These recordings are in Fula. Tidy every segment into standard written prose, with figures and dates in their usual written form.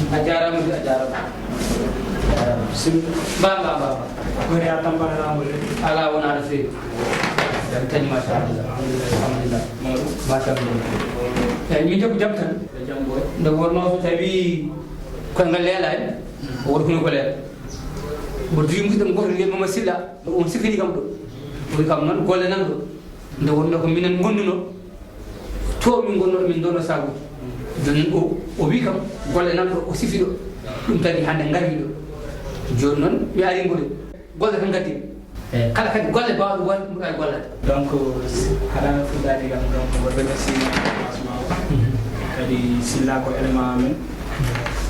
Ajaran sim baba gori atamba ala wona rafi dan tani masha Allah alhamdulillah masha Allah ni job jam tan jam boy ndo worno so tawi ko ngal lela en worno ko lela bo dum ko ngor ni mama silla on sifini kam do ko kam non golle nan do ndo wonno ko minen gonduno to min gonno min dono sabu don o wi kam golle nan do o sifido dum tagi hande ngari do joni non mi ari ngol golle tan gatti kala kadi golle baaw won ay golle donc ala fudani gam donc bo remercie kadi silla ko élément amen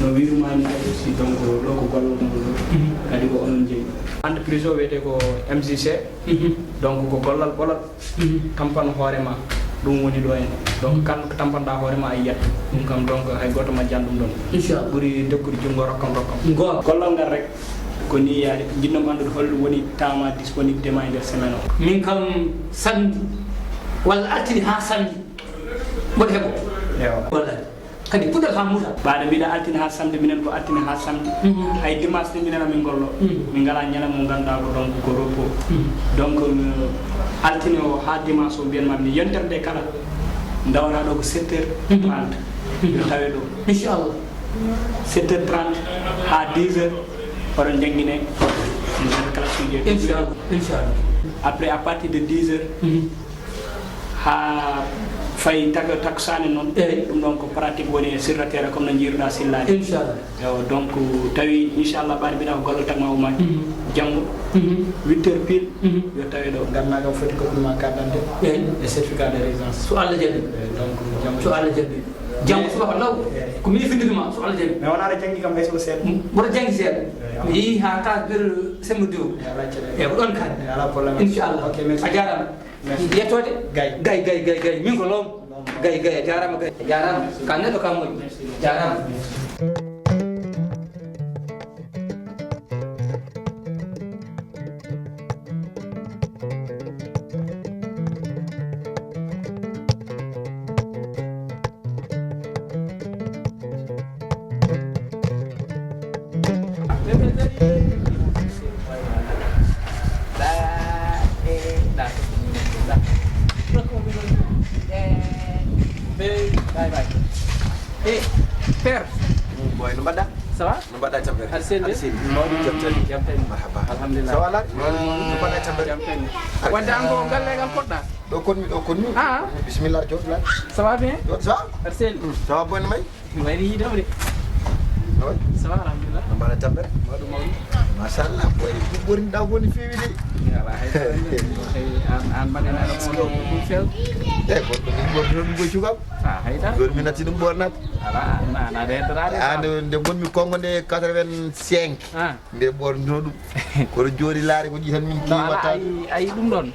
no wirumani aussi donc do ko gollo kadi ko onon jeyi entreprise o wete ko MJC donc ko gollal bolal tampan hoorema dum woni do en donc kan ko tampanda hoorema ay yat dum kam donc hay goto ma jandum don inshallah buri dekkude jungo rokkam gollal ngal rek ko ni yaade jinno bandu hollu woni tama disponibilité ma nder semaine o min kam samedi wala altini ha samedi bod hebo wala kadi pudal ha muta baade biida altini ha samedi minen ko altini ha samedi hay dimanche ni minen min gollo min ngala nyala mo ganda ko donc ko ropo donc altini o ha dimanche o bien mamni yenterde kala ndawra do ko 7h30 yo tawe do inshallah 7h30 ha 10h oron jangine kala sujet inshallah après à partir de 10h ha fay taksane non dum donc pratique woni sur la terre comme na jiruda sillani inshallah yo donc tawi inshallah bari bina ko gollo tagma o ma jango 8h pile yo tawi do garna ga foti ko ma carte d'identité et certificat de résidence so Allah jabbi donc jango so Allah jabbi jango suba law ko mi findima so Allah jabbi mais wona jangi kam hayso set wona jangi set yi ha ka ber semdo e don kan ala problème inshallah ok merci ajaram yetode gay min ko lom gay jarama gay jarama kan nedo kam moy jarama boy no badda ça va no badda tambe arsene mawdu jam tan marhaba alhamdulillah so wala no badda tambe wanda ango galle gam podda do konmi bismillah jot la ça va bien jot ça arsene ça va bon may wari dawde ça va alhamdulillah no badda tambe mawdu mashallah boy bori da woni fewi de ala hay an badena ko fel ko dum go cugam hayda gor mi nati dum bornat ala na de drade ande de bonmi kongo de 85 de borno dum ko jori laari ko jitan min kiwata ay dum don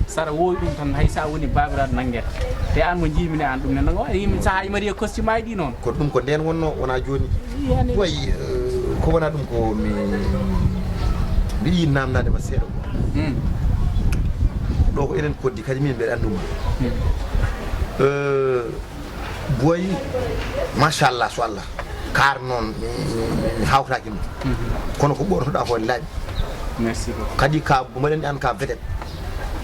sara woy dum tan hay sa woni babirade nanget te an mo jimine an dum ne nango yimi sa ay mari costume ay di non ko dum ko den wonno wona joni boy ko wona dum ko mi namnade ma seedo do ko enen koddi kadi min be anduma boy mashallah so Allah kar non hawtaaki kono ko borto da ko laabi merci beaucoup kadi ka bu ma len an ka vedet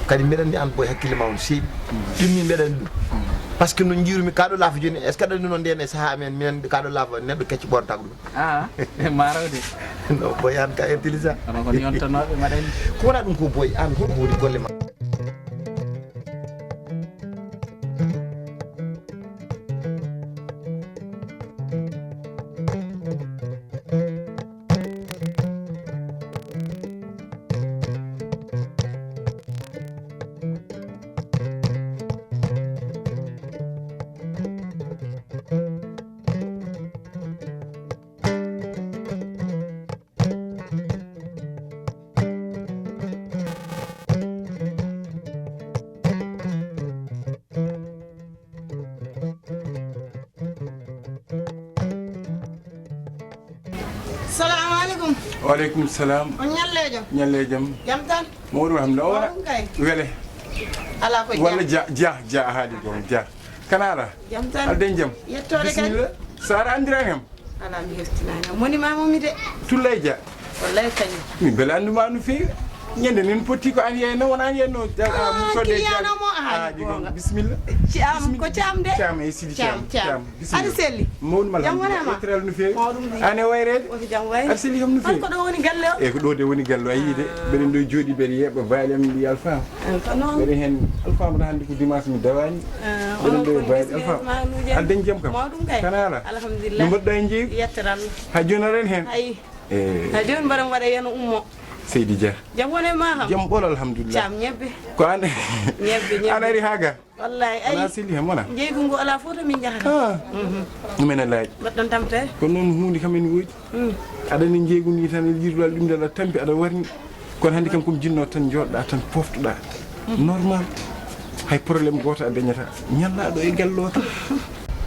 kadi meden di an boy hakkille ma on seedi dimmi meden dum parce que no jiirumi kaado laafa joni est ce que non den e saha men min kaado laafa neddo kecci borta dum marawde no boy an ka intelligent ko yontonobe maden ko wona dum ko boy an ko wodi golle ma Assalamualaikum. Waalaikumsalam. On nyallejo. Nyallejam. Jam tan. Mawdu alhamdulillah wala. Wele. Ala ko wala ja haali gon ja kanara jam tan alden jam yettore kay sara andira hem ala mi heftinani moni mama mi de tullayja wallahi kany mi bele anduma no feewi ñande nin potti ko an yeyno wona an yeyno mu sodde bismillah ciam ko ciam de ciam e sidi ciam ari selli mawɗum alhamdulillah etrel no feewi ane wayrede o jam way ar seli kam no feewi ko do woni galle o e ko do de woni galle a yide beɗen ɗo jooɗi beɗe yeɓa baali am mbiɗi alfam beɗen hen alfam ɗo hannde ko dimanche mi dawani beɗen ɗo baali alfam alden jaam kam kanala alhamdulillah no mbaɗɗa e jeeyi yetteral ha joni aren hen ay ha joni mbaɗam waɗa yeno ummo Seydi Dia jam wone ma ham jam ɓol alhamdulillah jam ñebbe ko ande ñebbe an ari haga wallahi ay ana seli hem wona jeygu ngu ala foto min jahata ɗumen a laaƴi baɗɗon tamte kono noon hunde kam en woodi aɗa ni jeygu ni tan e yirdal ɗum aɗa tampi aɗa warni kono hannde kam komi jinno tan joɗɗa tan poftoɗa normal hay probléme goto a dañata ñallaɗo e gallo tan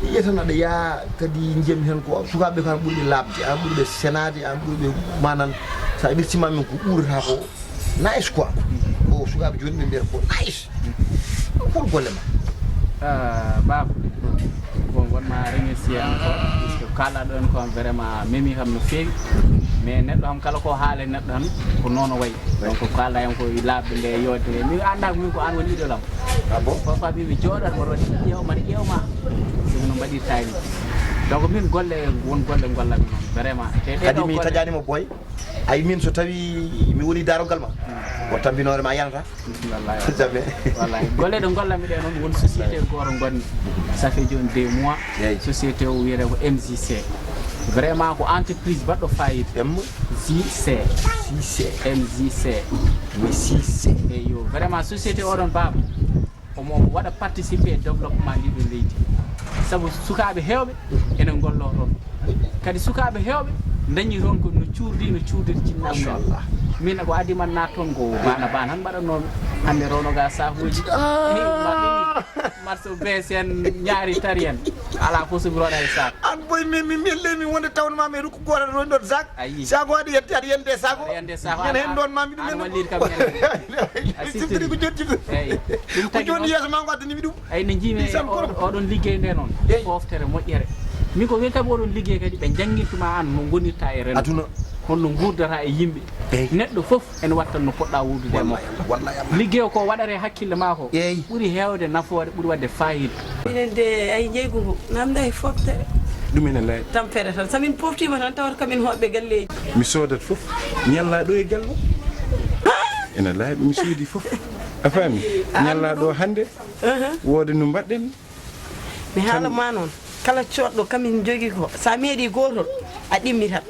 yetana aɗa yaa kadi jemi hen ko sukaɓe ko an ɓurɓe labde an ɓurɓe sénade an ɓurɓe manan sa ɓirtima min ko ɓurata ko nice quoi o sukaɓe joni ɓe mbiyata ko nice hol golle ma baba bon wonma remercier encore puisque kalɗa ɗon ko vraiment memi kam no feewi mais neɗɗo kam kala ko haale neɗɗo tan ko noon wayi donc kalɗa hen ko labde nde yodde nde min anda ko min ko an woni idolam parfois mimi jooɗat mboɗo waɗi ƴewmaɗa ƴewma ɗum no mbaɗirtani donc min golle won golle gollami noon vraiment kadi mi taƴanima boy ay min so tawi mi woni darogal ma o tambinore ma yanata jamais wallahi golle ɗo gollami ɗe noon won société goto gonmi ça fait joni 2 mois société o wiyete ko MJC vraiment ko entreprise baɗɗo fayida MJC eyo vraiment société oɗon baba omo waɗa participer développement ndiɗo leydi saabu sukaɓe hewɓe ene gollo ɗon kadi sukaɓe hewɓe dañi toon ko no cuurdir cinnammen min ko adi man naat toon ko bana han mbaɗannoɓe hande rownoga sahuji marso bees en ñaari tari en ala fof somi roɗa e sac an boy mi lemi wonde tawnma mi rukku goto rondi ɗon sac sac o aɗa yetti aɗa yende sac o ñande hen ɗon mami ɗum wallir kam siftiri ko jotti eyyi ɗum ko joni yeeso ma ngo addanimi ɗum eyyi no jiimi oɗon liggey nde noon foftere moƴƴere min ko min kam oɗon liggey kadi ɓe jangguintuma an no gonirta e rendo aduna holno gurdata e yimɓe neɗɗo fof ene watta no poɗɗa wuudude e makko liggey ko waɗare hakkille ma ko ɓuuri hewde nafoore ɓuuri wadde fayida minen de ay jeygu ngu namda e foftere ɗum ene laaƴi tampere tan somin poftima tan tawata kamin hoɓɓe galleji mi soodat fof ñallaɗo e gallo ene laaƴi mi soodi fof a faami ñallaɗo hannde wooda no mbaɗɗen mi haalama noon kala coɗɗo kamin jogui ko sa meeɗi gotol a ɗimmitat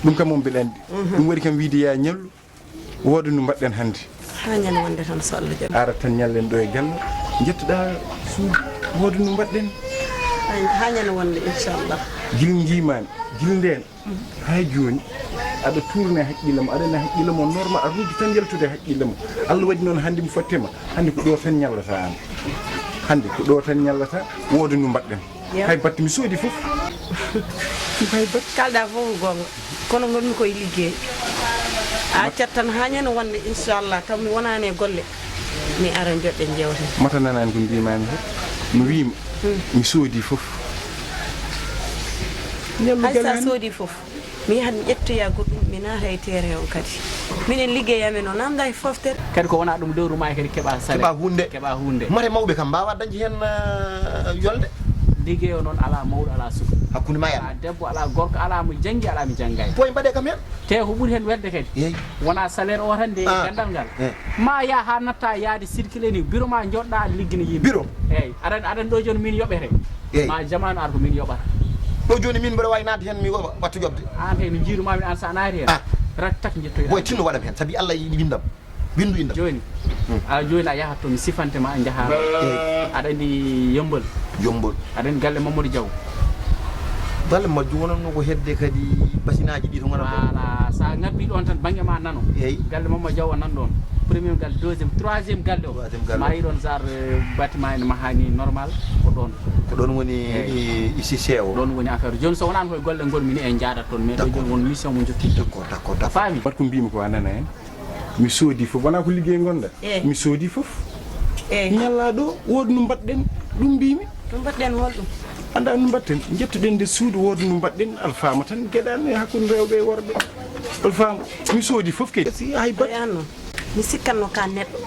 ɗum kam on mbeɗa andi ɗum waɗi kam wiide ya ñallu wooda no mbaɗɗen hannde ha ñande wonde tan so Allah jaɓi ara tan ñallen ɗo e gallo jettoɗa suudu wooda no mbaɗɗen ha ñande wonde inchallah gil jimani gil nden hay joni aɗa tourne haqqille mo aɗana haqqille mo normal aɗa ruggi tan yaltude haqqille mo Allah waɗi noon hannde mi fottema hannde ko ɗo tan ñallata an hannde ko ɗo tan ñallata wooda no mbaɗɗen hay batte mi soodi fof hay batte kalɗa fof gonga kono gonmi koye liggey a accat tan ha ñande wonde inchallah taw mi wonani e golle mi ara joɗɗen jewten mata nanani ko mbimami fof mi wima mi soodi fof hay sa soodi fof mi yahat mi ƴettoya goɗɗum mi naata e terrain o kadi minen liggeyami noon namda e foftere kadi ko wona ɗum lewru ma kadi keeɓa salaire keeɓa hunde mate mawɓe kam mbawa dañde hen yolde liggey o noon ala mawɗo ala suka hakkude ma ala debbo ala gorko ala mo janggi ala mi janggani boy mbaɗe kam hen te ko ɓuuri hen welde kadi wona salaire o tan de gandal ngal ma ya ha natta yaade circulé ni bureau ma joɗɗa liggina yimɓe bureau eyyi aɗan ɗo joni min yoɓete ma jamanu ar ko min yoɓata ɗo joni min mbiɗa wawi naade hen mi wattu yoɓde an hey no jiirumami an sa naati hen rak tak jettoy boy tinno waɗam hen saabi Allah yiɗi windam windu indam joni joni a yahat to mi sifantema jaha aɗa andi yombol aɗa andi galle Mamadou Diaw galle majju wonanno ko hedde kadi basinaji ɗi to gona voilà sa ngabbi ɗon tan banggue ma nano galle Mamadou Diaw nan ɗon premier galle deuxième troisième galle o ma yi ɗon sar bâtiment ene mahani normal ko ɗon woni ici sewo ɗon woni affaire joni so wonani koye golle gonmi ni e jaaɗat toon mais ɗo joni won mission mo jokki d'accord faami wat ko mbimi ko a nana hen mi soodi fof wona ko liggey gonɗa mi soodi fof ñalla ɗo woodi no mbaɗɗen ɗum mbimi ɗum mbaɗɗen holɗum anda no mbatten jettuɗen nde suudu woodi no mbaɗɗen alfama tan gueɗani hakkude rewɓe e worɓe alfama mi soodi fof kay si hay bat an noon mi sikkanno ka neɗɗo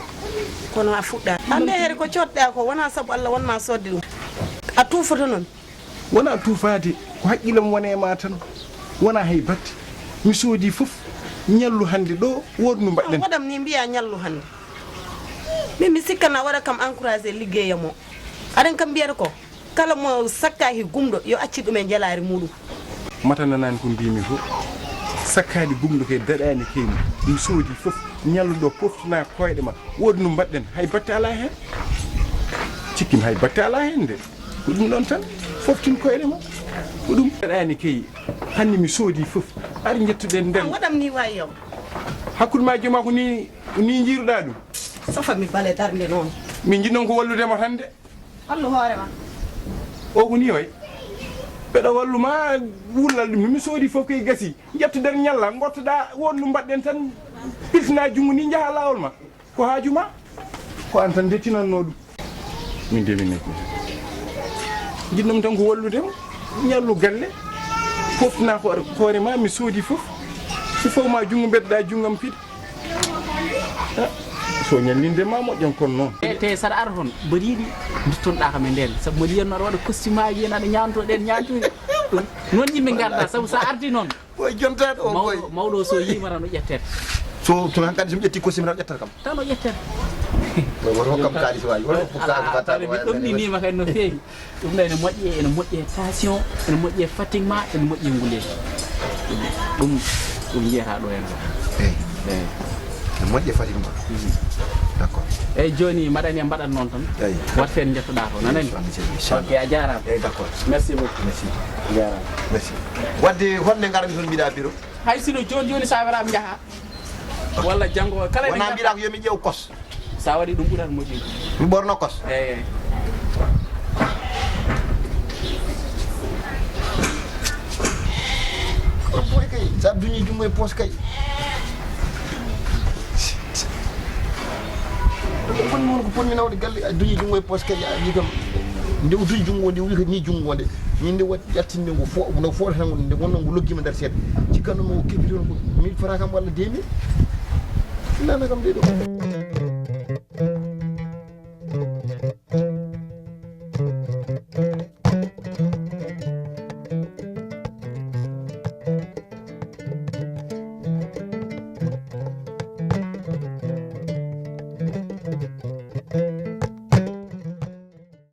kono a fuɗɗa hande heere ko coɗɗa ko wona saabu Allah wonma sodde ɗum a tuufata noon wona tuufade ko haqqilam wone ma tan wona hay batte mi soodi fof ñallu hande ɗo woodi no mbaɗɗen waɗam ni mbiya ñallu hande min mi sikkana waɗa kam encouragé liggeyam o aɗen kam mbiyata ko kala mo sakkaki gumɗo yo acci ɗum e jalari muɗum matananani ko mbimi fof sakkade gumɗo kay daɗani keyni mi soodi fof ñalluɗo poftina koyɗe ma woodi no mbaɗɗen hay batte ala hen cikkimi hay batte ala hen de ko ɗum ɗon tan foftin koyɗe ma ko ɗum daɗani key hande mi soodi fof ar jettuɗen nden waɗam ni wawi yaw hakkude ma joma ko ni jiiruɗa ɗum sofa mi bale darde noon min jinnon ko walludema tan de wallu hoorema o ko ni way ɓeɗo walluma wullal ɗum mi soodi fof koye gasi jettuɗen ñalla gottoɗa won no mbaɗɗen tan pisna jungo ni jaaha lawol ma ko haajuma ko an tan dettinanno ɗum min de min nekki jinnom tan ko walludema ñallu galle foftina ko hoore ma mi soodi fof so fof ma jungo beddoɗa jungam fiɗa so ñallindema moƴƴon kono noon te saɗa ara toon mbaɗiɗi duttonɗa kam e nden saabu mbaɗi yenno aɗa waɗa costume aji yen aɗa ñantoɗen ñantude ɗum noon yimɓe garda saabu sa ardi noon koye jontaɗo o koye mawɗo so yima tan o ƴettete so hankadi somi ƴetti costume tan ƴettata kam tan o ƴettete woto hokkam kalis wawi woto hokka kalis batta mi ɗomɗinima kadi no feewi ɗum ɗo ene moƴƴi e tension ene moƴƴi e fatiguement ene moƴƴi e nguleyki ɗum jeyata ɗo hen eyyi ene moƴƴi e fatiguement d'accord eyyi joni maɗani e mbaɗat noon tan eyyi wat fen jettoɗa to nanani ok a jarama eyyi d'accord merci beaucoup merci jarama merci wadde honne garmi toon mbiɗa bureau hay sino joni sa warama jaaha walla janggo kala wona mbiɗa ko yomi ƴeew kos sa waɗi ɗum ɓuurata moƴƴude mi ɓorno kos eyyi boy kay sa duñi jungo e poos kay woni noon ko ponmi nawde galle a duñi jungo e poos kay a wi kam nde o duñi jungo nde wi ko ni jungo nde min nde waɗi ƴattinde ngo fo no foota tan nde wonno ngo loggima nder seeɗa cikkanno mo keɓi toon ko 1000 francs kam walla 2000 nana kam ɗe ɗo